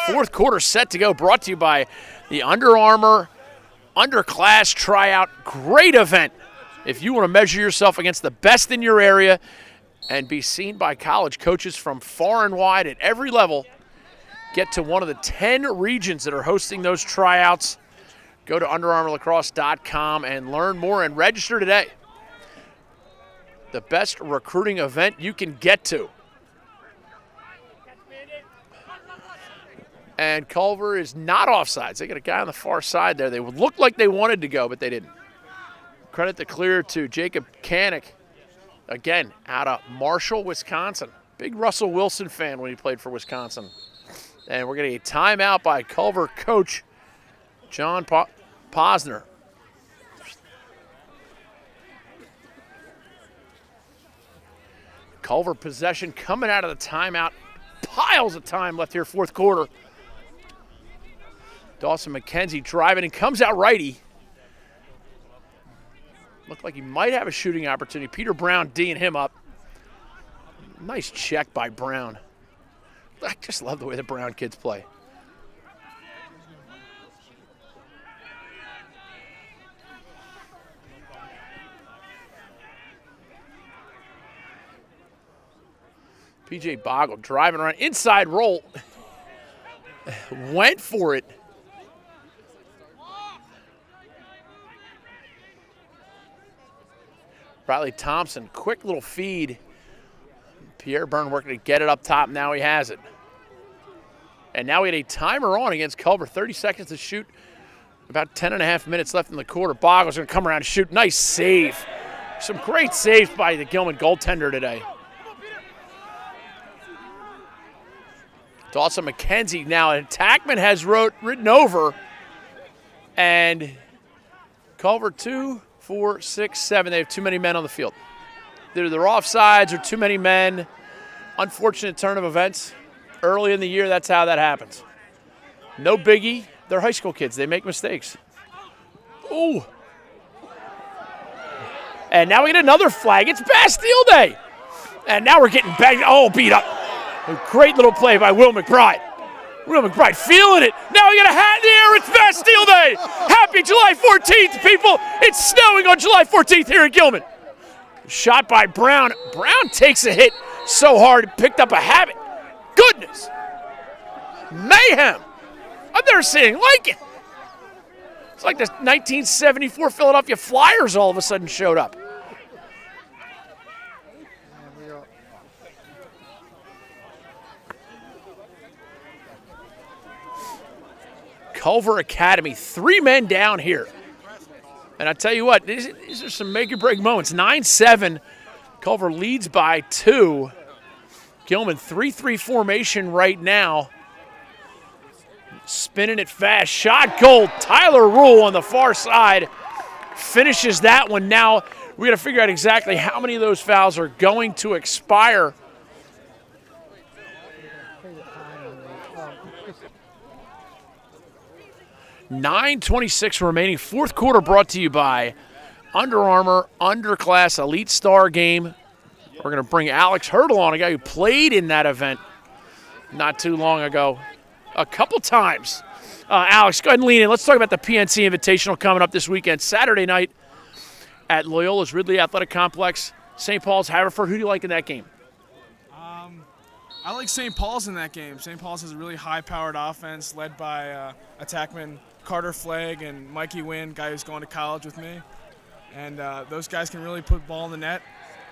Fourth quarter set to go, brought to you by the UnderArmour Underclass Tryout. Great event if you want to measure yourself against the best in your area and be seen by college coaches from far and wide at every level. Get to one of the 10 regions that are hosting those tryouts. Go to UnderArmourLacrosse.com and learn more and register today. The best recruiting event you can get to. And Culver is not offsides. They got a guy on the far side there. They would look like they wanted to go, but they didn't. Credit the clear to Jacob Kanik, again, out of Marshall, Wisconsin. Big Russell Wilson fan when he played for Wisconsin. And we're getting a timeout by Culver coach John Posner. Culver possession coming out of the timeout. Piles of time left here, fourth quarter. Dawson McKenzie driving and comes out righty. Looked like he might have a shooting opportunity. Peter Brown D'ing him up. Nice check by Brown. I just love the way the Brown kids play. PJ Boggle driving around, inside roll. Went for it. Riley Thompson, quick little feed. Pierre Byrne working to get it up top. Now he has it. And now we had a timer on against Culver. 30 seconds to shoot. About 10.5 minutes left in the quarter. Boggle's going to come around and shoot. Nice save. Some great saves by the Gilman goaltender today. Dawson McKenzie now. And Tackman has ridden over. And Culver 2, 4, 6, 7. They have too many men on the field. Either they're offsides or too many men. Unfortunate turn of events. Early in the year, that's how that happens. No biggie. They're high school kids. They make mistakes. Ooh. And now we get another flag. It's Bastille Day. And now we're getting banged. Oh, beat up. A great little play by Will McBride. Will McBride feeling it. Now we got a hat in the air. It's Bastille Day. Happy July 14th, people. It's snowing on July 14th here in Gilman. Shot by Brown. Brown takes a hit so hard it picked up a habit. Goodness. Mayhem. I've never seen anything like it. It's like the 1974 Philadelphia Flyers all of a sudden showed up. Culver Academy, 3 men down here. And I tell you what, these are some make-or-break moments. 9-7, Culver leads by 2. Gilman 3-3 formation right now. Spinning it fast, shot goal. Tyler Rule on the far side finishes that one. Now we got to figure out exactly how many of those fouls are going to expire. $9:26 remaining. Fourth quarter brought to you by UnderArmour Underclass Elite Star Game. We're going to bring Alex Hurdle on, a guy who played in that event not too long ago. A couple times. Alex, go ahead and lean in. Let's talk about the PNC Invitational coming up this weekend. Saturday night at Loyola's Ridley Athletic Complex. St. Paul's, Haverford. Who do you like in that game? I like St. Paul's in that game. St. Paul's has a really high-powered offense led by attackman Carter Flagg and Mikey Wynn, guy who's going to college with me. And those guys can really put ball in the net.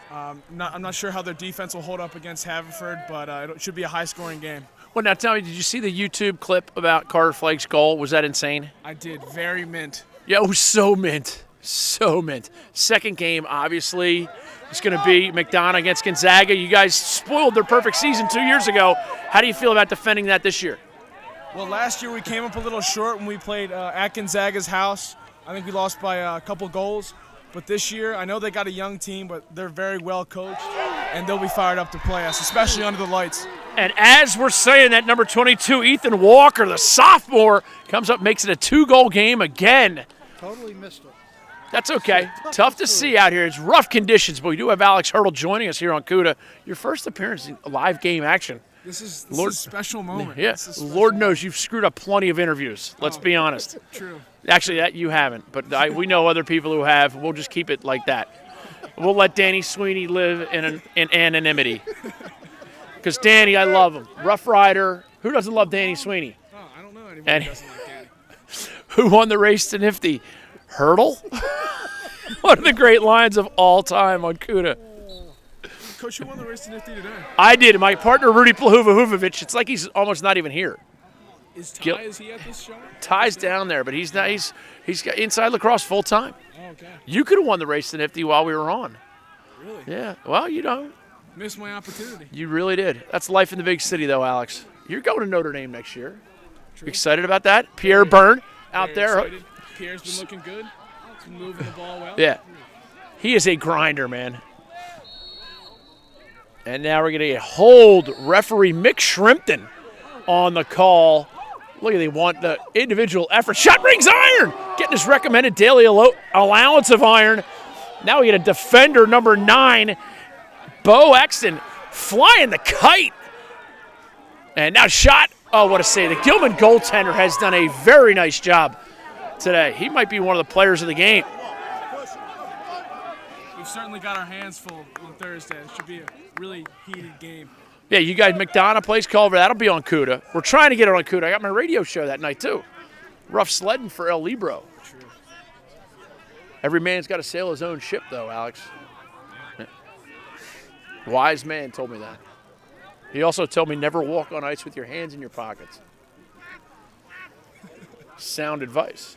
I'm not sure how their defense will hold up against Haverford, but it should be a high-scoring game. Well, now tell me, did you see the YouTube clip about Carter Flagg's goal? Was that insane? I did. Very mint. Yeah, it was so mint. So mint. Second game, obviously, it's going to be McDonough against Gonzaga. You guys spoiled their perfect season 2 years ago. How do you feel about defending that this year? Well, last year we came up a little short when we played at Gonzaga's house. I think we lost by a couple goals. But this year, I know they got a young team, but they're very well coached, and they'll be fired up to play us, especially under the lights. And as we're saying that, number 22, Ethan Walker, the sophomore, comes up, makes it a 2-goal game again. Totally missed it. That's okay. Tough to see out here. It's rough conditions, but we do have Alex Hurdle joining us here on CUDA. Your first appearance in live game action. This is a special moment. Yeah, Lord knows you've screwed up plenty of interviews. Let's be honest. True. Actually, that you haven't, but we know other people who have. We'll just keep it like that. We'll let Danny Sweeney live in anonymity. Because Danny, I love him. Rough Rider. Who doesn't love Danny Sweeney? Oh, I don't know anybody who doesn't like Danny. Who won the race to Nifty? Hurdle? One of the great lines of all time on CUDA. Coach, who won the race to Nifty today? I did. My partner, Rudy Plahovovic, it's like he's almost not even here. Is he at this show? Ty's down there, but he's not. He's got inside Lacrosse full time. Oh, okay. You could have won the race to Nifty while we were on. Really? Yeah. Well, Missed my opportunity. You really did. That's life in the big city, though, Alex. You're going to Notre Dame next year. True. Excited about that? Pierre Byrne out there. Excited. Pierre's been looking good. He's been moving the ball well. Yeah. He is a grinder, man. And now we're going to hold referee Mick Shrimpton on the call. Look at, they want the individual effort. Shot rings iron. Getting his recommended daily allowance of iron. Now we get a defender, number 9, Bo Exton, flying the kite. And now shot. Oh, what a save. The Gilman goaltender has done a very nice job today. He might be one of the players of the game. We've certainly got our hands full on Thursday. It should be a really heated game. Yeah, you guys, McDonough plays Culver. That'll be on CUDA. We're trying to get it on CUDA. I got my radio show that night, too. Rough sledding for El Libro. True. Every man's got to sail his own ship, though, Alex. Wise man told me that. He also told me never walk on ice with your hands in your pockets. Sound advice.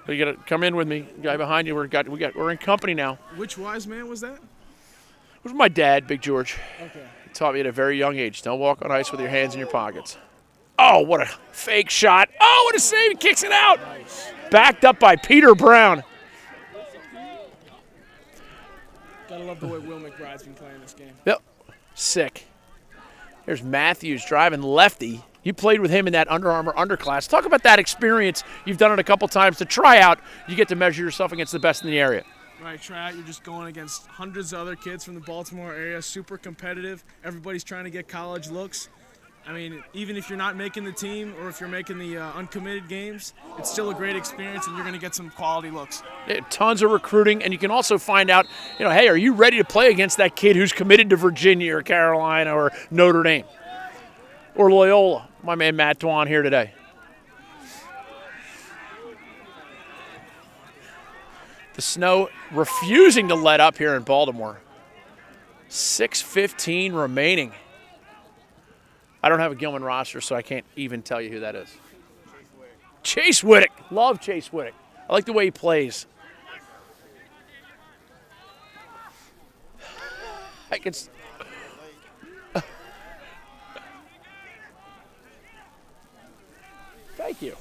So you got to come in with me, guy behind you. We're in company now. Which wise man was that? It was my dad, Big George. Okay. He taught me at a very young age. Don't walk on ice with your hands in your pockets. Oh, what a fake shot. Oh, what a save. He kicks it out. Nice. Backed up by Peter Brown. Gotta love the way Will McBride's been playing this game. Yep. Sick. Here's Matthews driving lefty. You played with him in that UnderArmour underclass. Talk about that experience. You've done it a couple times. To try out, you get to measure yourself against the best in the area. Right, try out. You're just going against hundreds of other kids from the Baltimore area. Super competitive. Everybody's trying to get college looks. I mean, even if you're not making the team or if you're making the uncommitted games, it's still a great experience and you're going to get some quality looks. Tons of recruiting, and you can also find out, hey, are you ready to play against that kid who's committed to Virginia or Carolina or Notre Dame or Loyola? My man Matt Dwan here today. The snow refusing to let up here in Baltimore. 6:15 remaining. I don't have a Gilman roster, so I can't even tell you who that is. Chase Whittick. Love Chase Whittick. I like the way he plays. Thank you.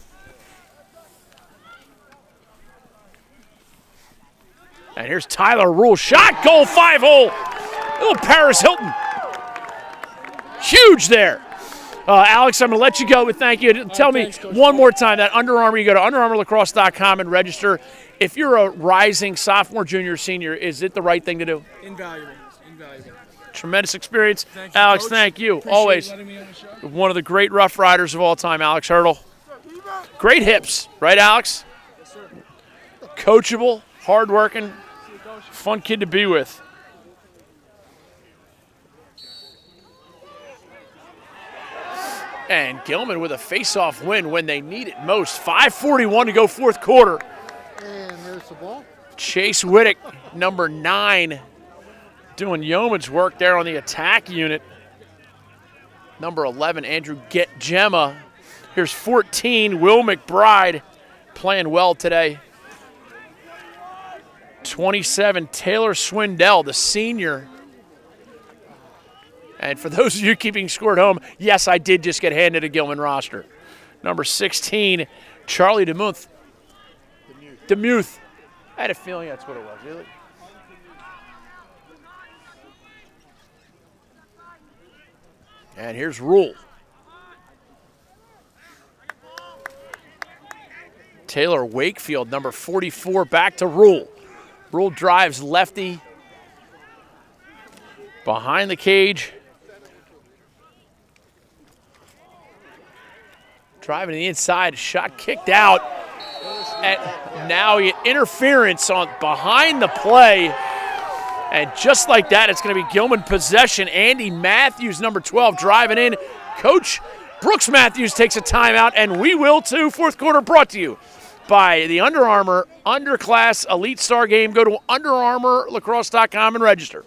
And here's Tyler Rule. Shot, goal, 5-hole. Little Paris Hilton. Huge there. Alex, I'm going to let you go, but thank you. Tell me one more time that UnderArmour, you go to UnderArmourLacrosse.com and register. If you're a rising sophomore, junior, senior, is it the right thing to do? Invaluable. Invaluable. Tremendous experience. Thank you, Alex, Coach. thank you. Appreciate Always letting me on the show. one of the great Rough Riders of all time, Alex Hurdle. Great hips, right, Alex? Yes, sir. Coachable, hardworking, fun kid to be with. And Gilman with a face-off win when they need it most. 5:41 to go fourth quarter. And there's the ball. Chase Whittick, number 9, doing yeoman's work there on the attack unit. Number 11, Andrew Gemma. Here's 14, Will McBride, playing well today. 27, Taylor Swindell, the senior. And for those of you keeping score at home, yes, I did just get handed a Gilman roster. Number 16, Charlie DeMuth. DeMuth. I had a feeling that's what it was, really. And here's Rule. Taylor Wakefield, number 44, back to Rule. Rule drives lefty behind the cage. Driving to the inside, shot kicked out. And now interference on behind the play. And just like that, it's going to be Gilman possession. Andy Matthews, number 12, driving in. Coach Brooks Matthews takes a timeout, and we will too. Fourth quarter brought to you by the UnderArmour Underclass Elite Star Game. Go to UnderArmourLacrosse.com and register.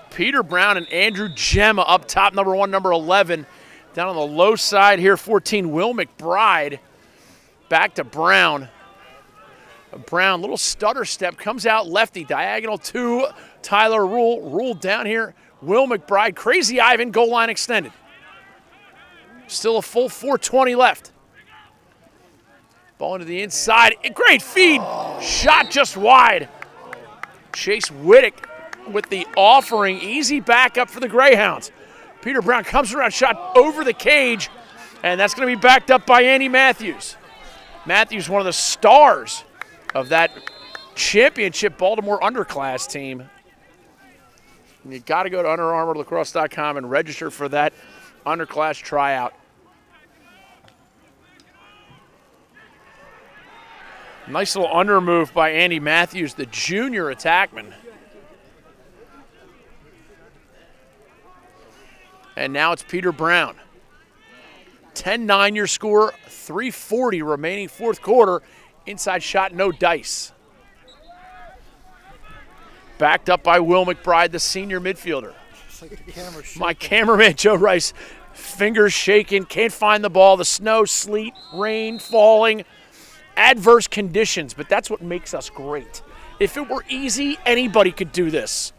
Peter Brown and Andrew Gemma up top, number 1, number 11. Down on the low side here, 14, Will McBride. Back to Brown. Brown, little stutter step, comes out lefty, diagonal to Tyler Rule. Rule down here, Will McBride. Crazy Ivan, goal line extended. Still a full 4:20 left. Ball into the inside. Great feed. Shot just wide. Chase Whittick with the offering. Easy backup for the Greyhounds. Peter Brown comes around, shot over the cage, and that's going to be backed up by Andy Matthews. Matthews, one of the stars of that championship Baltimore underclass team. And you got to go to UnderArmourLacrosse.com and register for that underclass tryout. Nice little under move by Andy Matthews, the junior attackman. And now it's Peter Brown. 10-9 your score, 3:40 remaining fourth quarter. Inside shot, no dice. Backed up by Will McBride, the senior midfielder. My cameraman, Joe Rice, fingers shaking, can't find the ball. The snow, sleet, rain falling, adverse conditions, but that's what makes us great. If it were easy, anybody could do this.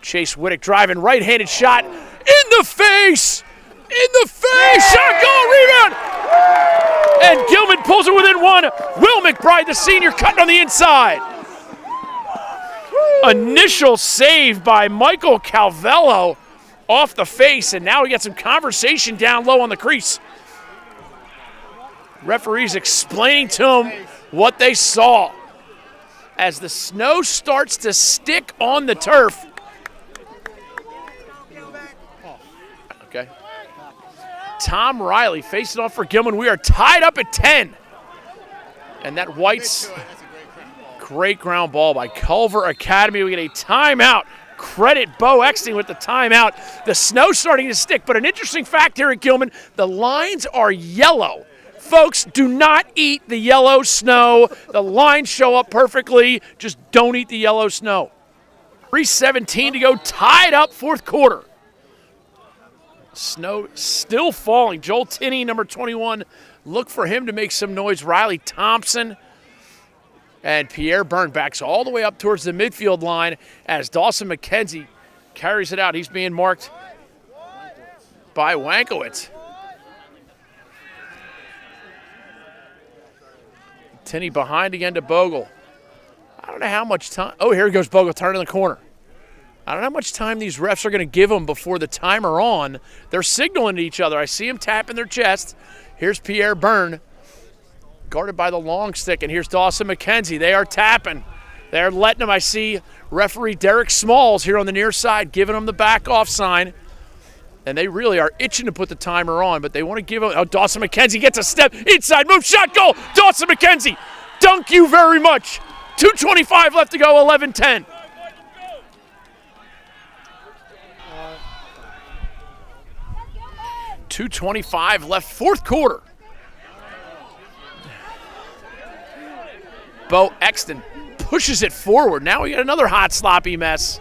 Chase Whittick driving, right-handed shot, in the face! In the face! Shot, goal, rebound! And Gilman pulls it within one. Will McBride, the senior, cutting on the inside. Initial save by Michael Calvello off the face, and now we got some conversation down low on the crease. Referees explaining to him what they saw. As the snow starts to stick on the turf. Okay. Tom Riley facing off for Gilman. We are tied up at 10. And that White's great ground ball by Culver Academy. We get a timeout. Credit Bo Exting with the timeout. The snow's starting to stick, but an interesting fact here at Gilman, the lines are yellow. Folks, do not eat the yellow snow. The lines show up perfectly. Just don't eat the yellow snow. 3:17 to go, tied up fourth quarter. Snow still falling. Joel Tinney, number 21, look for him to make some noise. Riley Thompson and Pierre Byrne backs all the way up towards the midfield line as Dawson McKenzie carries it out. He's being marked by Wankowitz. Tinney behind again to Bogle. I don't know how much time. Oh, here goes Bogle, turning the corner. I don't know how much time these refs are going to give them before the timer on. They're signaling to each other. I see them tapping their chest. Here's Pierre Byrne, guarded by the long stick, and here's Dawson McKenzie. They are tapping. They're letting them. I see referee Derek Smalls here on the near side giving them the back off sign. And they really are itching to put the timer on, but they want to give him. Oh, Dawson McKenzie gets a step, inside move, shot, goal. Dawson McKenzie, dunk you very much. 2:25 left to go, 11-10. .225 left, fourth quarter. Bo Exton pushes it forward. Now we got another hot, sloppy mess.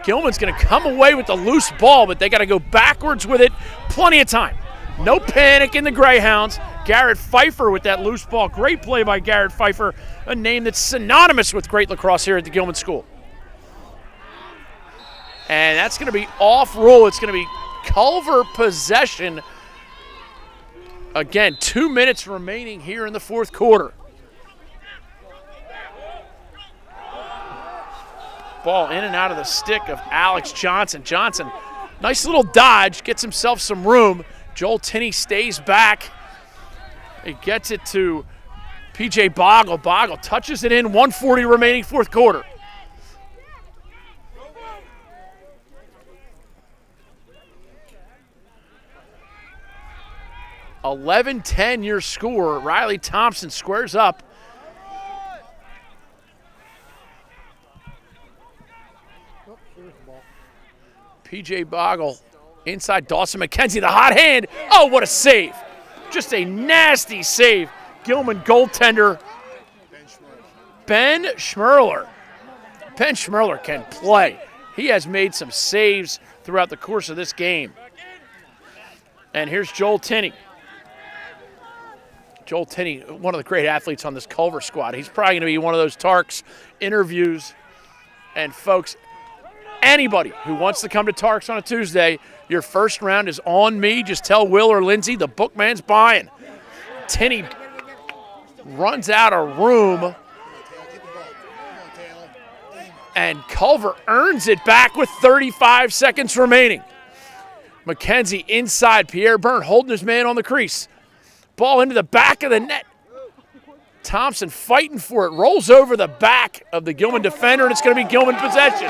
Gilman's going to come away with the loose ball, but they got to go backwards with it. Plenty of time. No panic in the Greyhounds. Garrett Pfeiffer with that loose ball. Great play by Garrett Pfeiffer, a name that's synonymous with great lacrosse here at the Gilman School. And that's going to be off rule. It's going to be Culver possession. Again, 2 minutes remaining here in the fourth quarter. Ball in and out of the stick of Alex Johnson. Johnson, nice little dodge, gets himself some room. Joel Tinney stays back. He gets it to P.J. Bogle. Bogle touches it in, 1:40 remaining fourth quarter. 11-10 your score. Riley Thompson squares up. Oh, there's the ball. PJ Boggle inside Dawson McKenzie, the hot hand. Oh, what a save. Just a nasty save. Gilman goaltender Ben Schmerler. Ben Schmerler can play. He has made some saves throughout the course of this game. And here's Joel Tinney. Joel Tinney, one of the great athletes on this Culver squad. He's probably going to be one of those Tarks interviews. And folks, anybody who wants to come to Tarks on a Tuesday, your first round is on me. Just tell Will or Lindsay the bookman's buying. Tinney runs out of room. And Culver earns it back with 35 seconds remaining. McKenzie inside. Pierre Byrne holding his man on the crease. Ball into the back of the net. Thompson fighting for it. Rolls over the back of the Gilman defender, and it's going to be Gilman possession.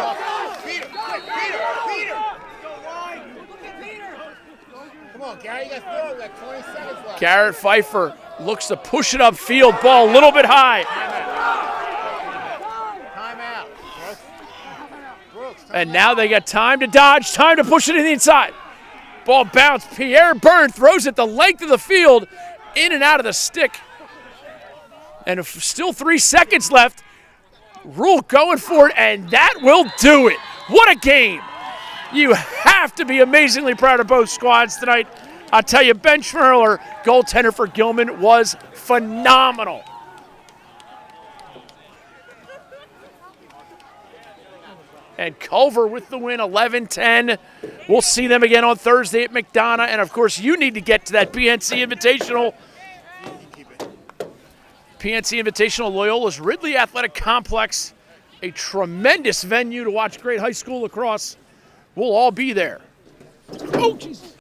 Come on, Gary, you got to throw it like 20 seconds left. Garrett Pfeiffer looks to push it upfield. Ball a little bit high. Timeout. Brooks, And now they got time to dodge, time to push it in the inside. Ball bounced. Pierre Byrne throws it the length of the field, in and out of the stick. And still 3 seconds left. Rule going for it, and that will do it. What a game. You have to be amazingly proud of both squads tonight. I'll tell you, Ben Schmerler, goaltender for Gilman, was phenomenal. And Culver with the win, 11-10. We'll see them again on Thursday at McDonough. And, of course, you need to get to that PNC Invitational. PNC Invitational, Loyola's Ridley Athletic Complex. A tremendous venue to watch great high school lacrosse. We'll all be there. Oh, Jesus.